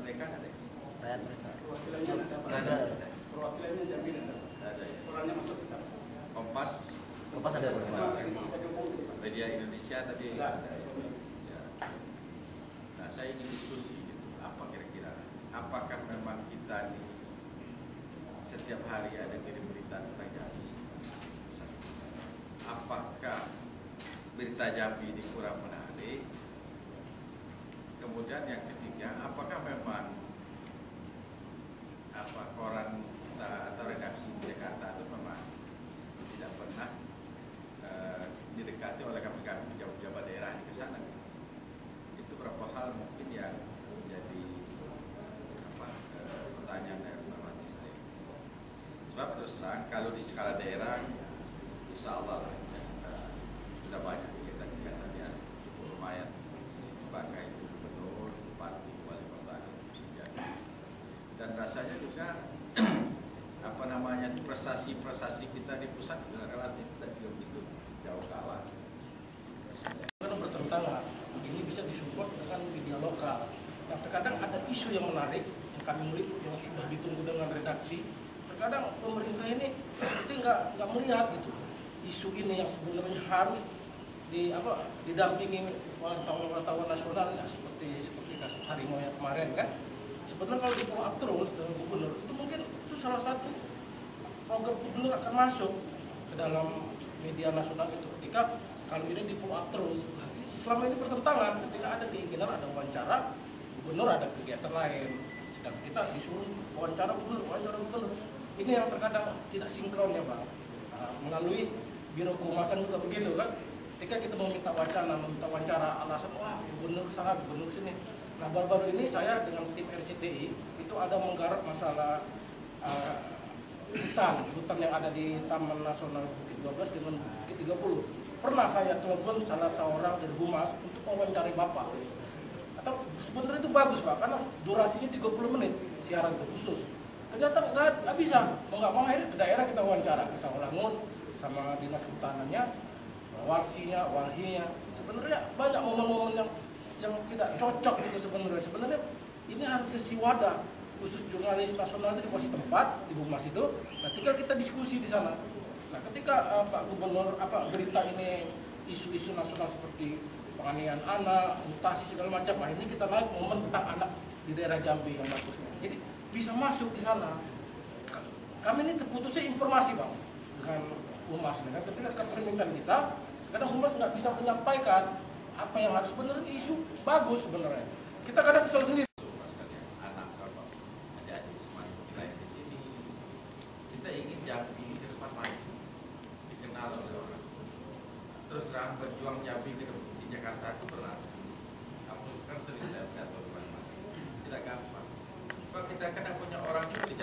mereka ada. Rakyat mereka. Perwakilannya Ada. Perwakilannya jaminan. Ada ya. Orangnya masuk kita. Kompas, Kompas ada berapa? Media Indonesia tadi. Ada. Ya. Nah, saya ingin diskusi gitu. Apa kira-kira? Apakah memang kita nih setiap hari ada kirim berita tentang Jambi? Apakah berita Jambi ini kurang menarik? Kemudian yang ketiga, apakah memang koran atau redaksi di Jakarta itu memang tidak pernah didekati oleh kami pejabat daerah di sana? Itu beberapa hal mungkin yang menjadi pertanyaan dan informasi saya. Sebab terus terang kalau di skala daerah, insya Allah sudah banyak kegiatan-kegiatan yang cukup lumayan, sebagai gubernur, bupati, wali kota, dan rasanya juga prestasi kita di pusat juga relatif tidak begitu jauh kalah. Karena bertentangan, ini bisa disupport dengan media lokal. Nah, terkadang ada isu yang menarik yang kami meliput yang sudah ditunggu dengan redaksi. Terkadang pemerintah ini seperti nggak melihat gitu isu ini yang sebenarnya harus didampingi wartawan nasional ya, seperti kasus harimau yang kemarin kan. Sebenarnya kalau di follow up terus dengan gubernur itu mungkin itu salah satu program gubernur akan masuk ke dalam media nasional itu ketika kalau ini di follow up terus. Selama ini bertentangan ketika ada keinginan ada wawancara gubernur, ada kegiatan lain, sedang kita disuruh wawancara gubernur. Ini yang terkadang tidak sinkron ya Bang. Melalui biro kehumasan juga begitu kan. Ketika kita meminta wawancara alasan wah gubernur sana gubernur sini. Nah baru-baru ini saya dengan tim RCTI itu ada menggarap masalah hutan yang ada di Taman Nasional Bukit 12 dengan Bukit 30. Pernah saya telepon salah seorang dari Humas untuk mewawancari Bapak. Atau sebenarnya itu bagus Pak, karena durasinya 30 menit siaran itu khusus. Ternyata nggak bisa, mau nggak mau akhirnya ke daerah kita wawancara ke Sawangun sama dinas kehutanannya, walhinya. Sebenarnya banyak momen-momen yang tidak cocok gitu sebenarnya. Sebenarnya ini harus isi wadah khusus jurnalis nasional itu dikasih tempat di Humas itu. Nah, tinggal kita diskusi di sana. Nah, ketika Pak Gubernur berita ini isu-isu nasional seperti penganiayaan anak, mutasi segala macam, akhirnya kita naik momen tentang anak di daerah Jambi yang bagusnya. Jadi bisa masuk di sana. Kami ini terputusnya informasi Bang dengan Humas. Ketika permintaan kita, kadang Humas nggak bisa menyampaikan apa yang harus benar isu bagus sebenarnya. Kita kadang kesel sendiri. Anak kalau adik-adik semuanya lahir di sini, kita ingin Jambi ke depan maju, dikenal oleh orang. Terus terang berjuang Jambi di Jakarta itu berat. Kamu kan sering saya pidato di mana-mana, tidak gampang. Kalau kita kadang punya orang itu di Jakarta.